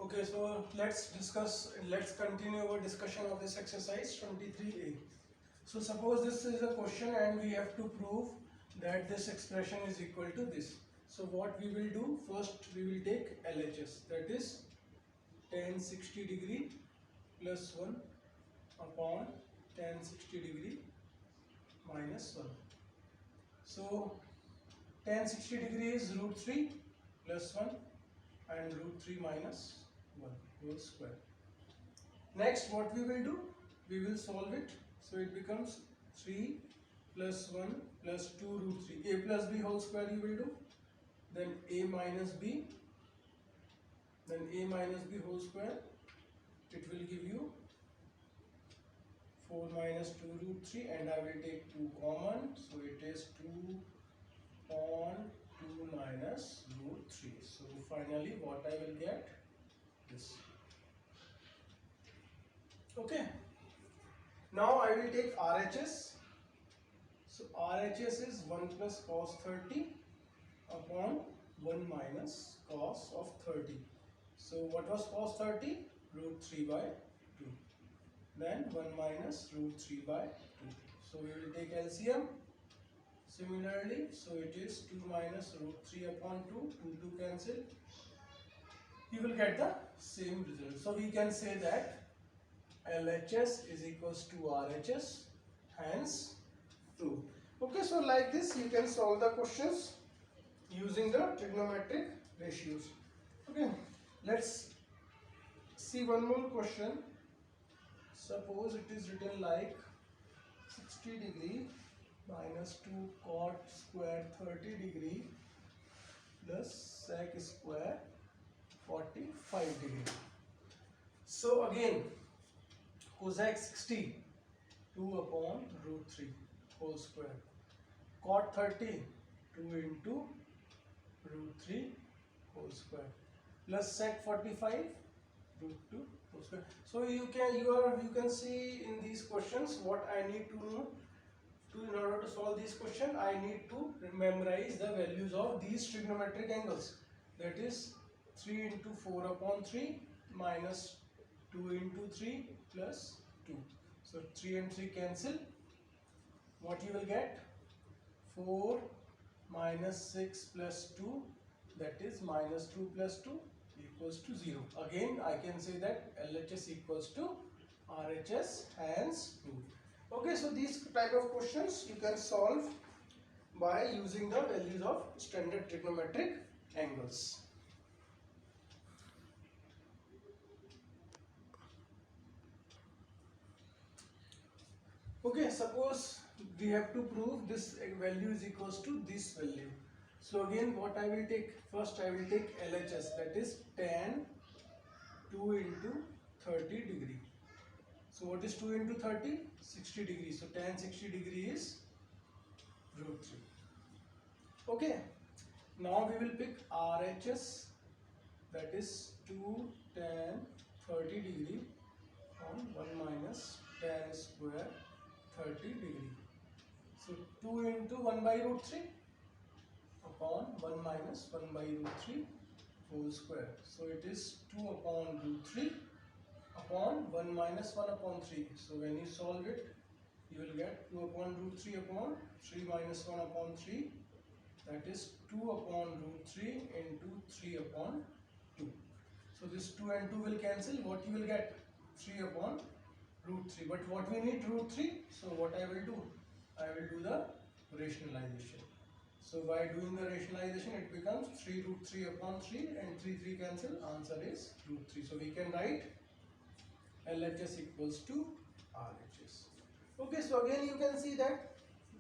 Okay, so let's continue our discussion of this exercise 23a. So suppose this is a question and we have to prove that this expression is equal to this. So what we will do, first we will take LHS, that is tan 60 degree plus 1 upon tan 60 degree minus 1. So tan 60 degree is root 3 plus 1 and root 3 minus 1 whole square. Next what we will do, we will solve it. So it becomes 3 plus 1 plus 2 root 3. A plus b whole square you will do. Then a minus b. Then a minus b whole square. It will give you 4 minus 2 root 3 and I will take 2 common. So it is 2 upon 2 minus root 3. So finally what I will get? This. Okay. Now I will take RHS. So RHS is 1 plus cos 30 upon 1 minus cos of 30. So what was cos 30? Root 3 by 2. Then 1 minus root 3 by 2. So we will take LCM. Similarly, so it is 2 minus root 3 upon 2. 2 cancel. You will get the same result. So we can say that LHS is equals to RHS, hence true. Okay, so like this you can solve the questions using the trigonometric ratios. Okay, let's see one more question. Suppose it is written like 60 degree minus 2 cot square 30 degree plus sec square 45 degree. So again, cosec 60, 2 upon root 3 whole square. Cot 30, 2 into root 3 whole square. Plus sec 45, root 2 whole square. So you can see in these questions what I need to know. In order to solve this question, I need to memorize the values of these trigonometric angles. That is 3 into 4 upon 3 minus 2 into 3 plus 2. So 3 and 3 cancel. What you will get? 4 minus 6 plus 2, that is minus 2 plus 2 equals to 0. Again I can say that LHS equals to RHS, hence true. Okay, so these type of questions you can solve by using the values of standard trigonometric angles. Okay, suppose we have to prove this value is equals to this value. So again what I will take? First I will take LHS, that is tan 2 into 30 degree. So what is 2 into 30? 60 degree. So tan 60 degree is root 3. Okay. Now we will pick RHS, that is 2 tan 30 degree on 1 minus tan square 30 degree. So 2 into 1 by root 3 upon 1 minus 1 by root 3 whole square. So it is 2 upon root 3 upon 1 minus 1 upon 3. So when you solve it, you will get 2 upon root 3 upon 3 minus 1 upon 3. That is 2 upon root 3 into 3 upon 2. So this 2 and 2 will cancel. What you will get? 3 upon root 3. But what we need? Root 3. So what I will do? I will do the rationalization. So by doing the rationalization, it becomes 3 root 3 upon 3 and 3 cancel. Answer is root 3. So we can write LHS equals to RHS. Okay, so again you can see that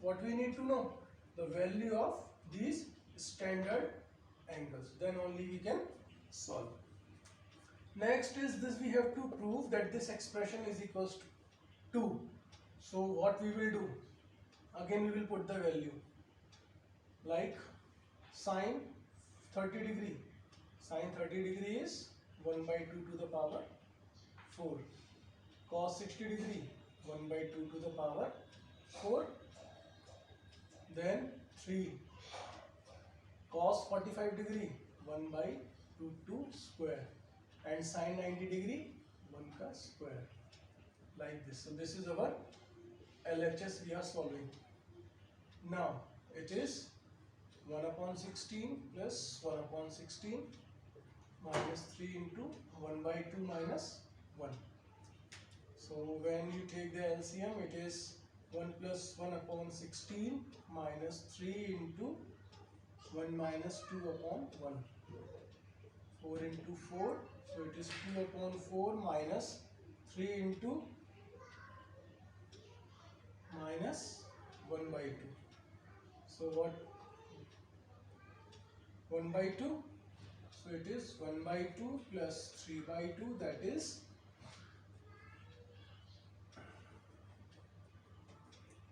what we need to know, the value of these standard angles, then only we can solve. Next is this, we have to prove that this expression is equals to 2. So what we will do? Again we will put the value like sine 30 degree. Sine 30 degree is 1 by 2 to the power 4. Cos 60 degree 1 by 2 to the power 4. Then 3. Cos 45 degree 1 by root 2 square. and sin 90 degree 1 का square, like this. So this is our LHS we are solving. Now it is 1 upon 16 plus 1 upon 16 minus 3 into 1 by 2 minus 1. So when you take the LCM, it is 1 plus 1 upon 16 minus 3 into 1 minus 2 upon 1. 4 into 4, so it is 2 upon 4 minus 3 into minus 1 by 2. So what? 1 by 2. So it is 1 by 2 plus 3 by 2, that is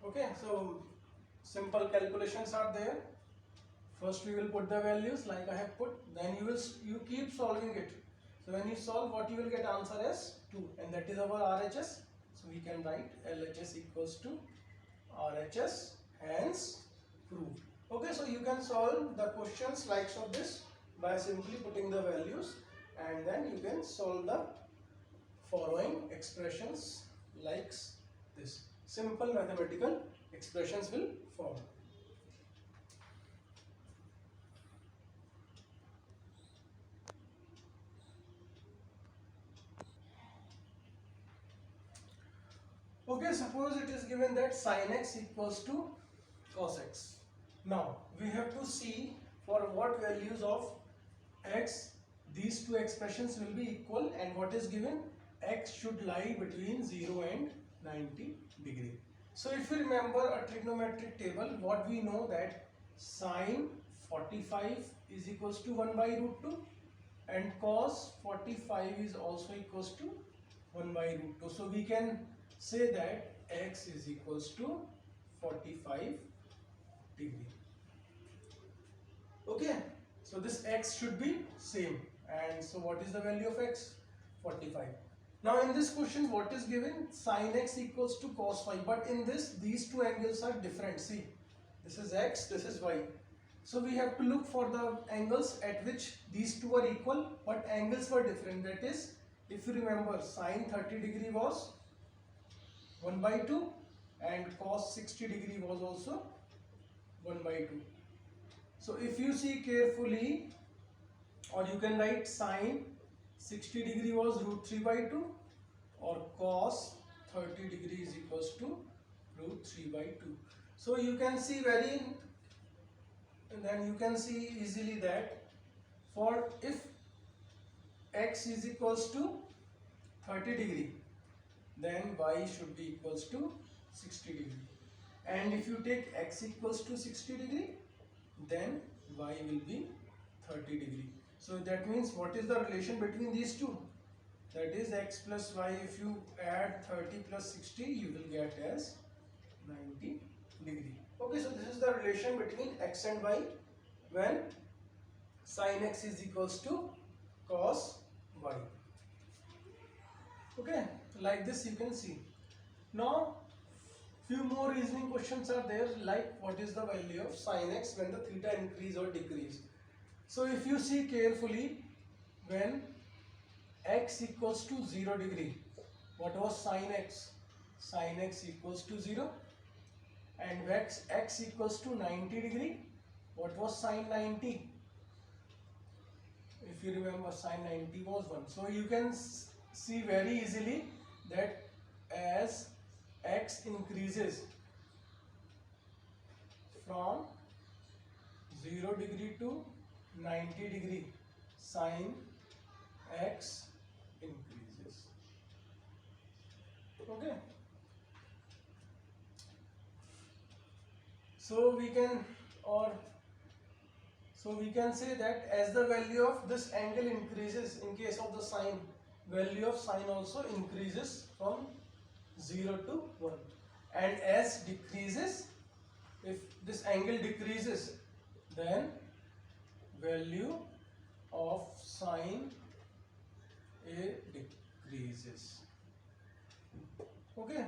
okay. So simple calculations are there. First we will put the values like I have put, then you keep solving it. So when you solve, what you will get answer as 2, and that is our RHS. So we can write LHS equals to RHS, hence proved. Okay, so you can solve the questions like so this by simply putting the values, and then you can solve the following expressions like this. Simple mathematical expressions will form. Okay, suppose it is given that sin x equals to cos x. Now we have to see for what values of x these two expressions will be equal, and what is given, x should lie between 0 and 90 degree. So if you remember a trigonometric table, what we know that sin 45 is equals to 1 by root 2 and cos 45 is also equals to 1 by root 2. So we can say that x is equals to 45 degree. Okay, so this x should be same, and so what is the value of x? 45. Now in this question what is given? Sin x equals to cos y, but in this these two angles are different. See, this is x, this is y. So we have to look for the angles at which these two are equal but angles were different. That is, if you remember, sin 30 degree was 1 by 2 and cos 60 degree was also 1 by 2. So if you see carefully, or you can write sin 60 degree was root 3 by 2 or cos 30 degree is equals to root 3 by 2. So you can see and then you can see easily that for if x is equals to 30 degree, then y should be equals to 60 degree, and if you take x equals to 60 degree, then y will be 30 degree. So that means what is the relation between these two? That is x plus y. If you add 30 plus 60, you will get as 90 degree. Okay, so this is the relation between x and y when sin x is equals to cos y. Okay, like this you can see. Now few more reasoning questions are there, like what is the value of sin x when the theta increase or decrease. So if you see carefully, when x equals to 0 degree, what was sin x? Sin x equals to 0. And x equals to 90 degree, what was sin 90? If you remember, sin 90 was 1. So you can see very easily that as x increases from 0 degree to 90 degree, sin x increases. Okay, so we can say that as the value of this angle increases, in case of the sine, value of sine also increases from 0 to 1, and as decreases, if this angle decreases, then value of sine A decreases. Okay,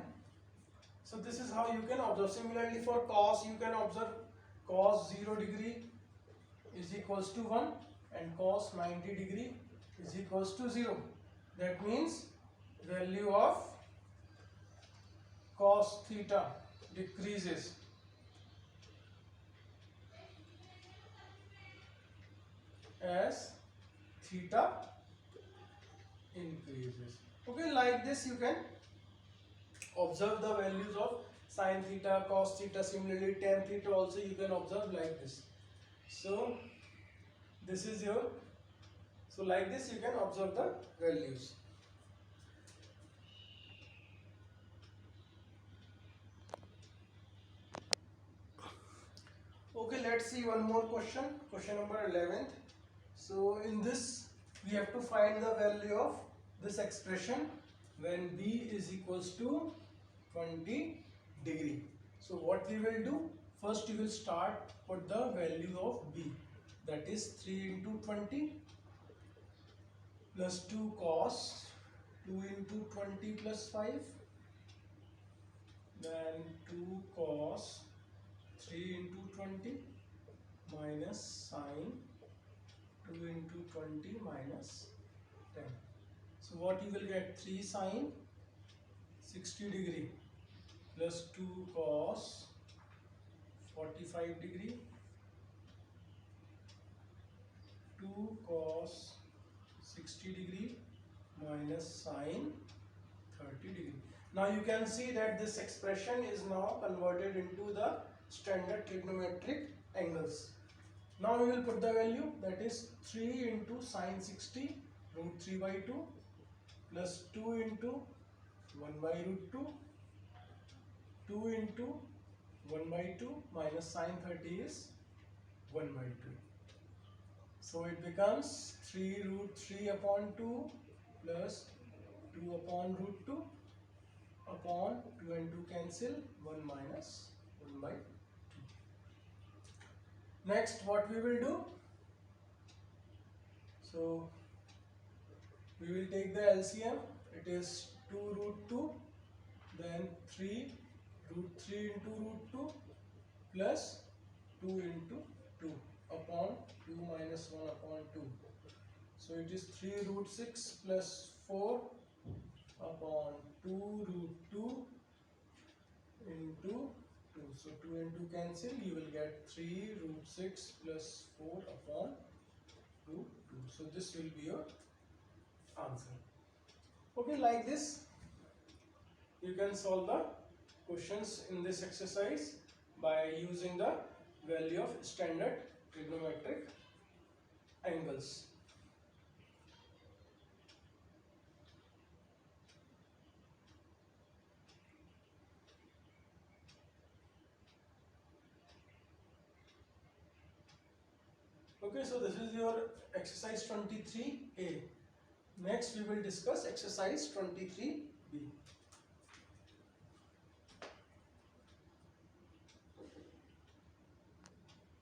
so this is how you can observe. Similarly for cos, you can observe cos 0 degree is equals to 1 and cos 90 degree is equals to 0. That means value of cos theta decreases as theta increases. Okay, like this you can observe the values of sin theta, cos theta, similarly tan theta also you can observe like this. So this is your, so like this you can observe the values. Okay, let's see one more question, question number 11th. So in this we have to find the value of this expression when b is equals to 20 degree. So what we will do, first we will start put the value of b, that is 3 into 20 plus 2 cos 2 into 20 plus 5, then 2 cos 3 into 20 minus sine 2 into 20 minus 10. So what you will get, 3 sine 60 degree plus 2 cos 45 degree, 2 cos 60 degree minus sine 30 degree. Now you can see that this expression is now converted into the standard trigonometric angles. Now we will put the value, that is 3 into sine 60 root 3 by 2 plus 2 into 1 by root 2, 2 into 1 by 2 minus sine 30 is 1 by 2. So it becomes 3 root 3 upon 2 plus 2 upon root 2 upon 2 and 2 cancel, 1 minus 1 by 2. Next what we will do, so we will take the LCM, it is 2 root 2, then 3 root 3 into root 2 plus 2 into 2 upon 2 minus 1 upon 2. So it is 3 root 6 plus 4 upon 2 root 2 into 2. So 2 and 2 cancel, you will get 3 root 6 plus 4 upon root 2. So this will be your answer. Okay, like this you can solve the questions in this exercise by using the value of standard trigonometric angles. Okay, so this is your exercise 23A. Next we will discuss exercise 23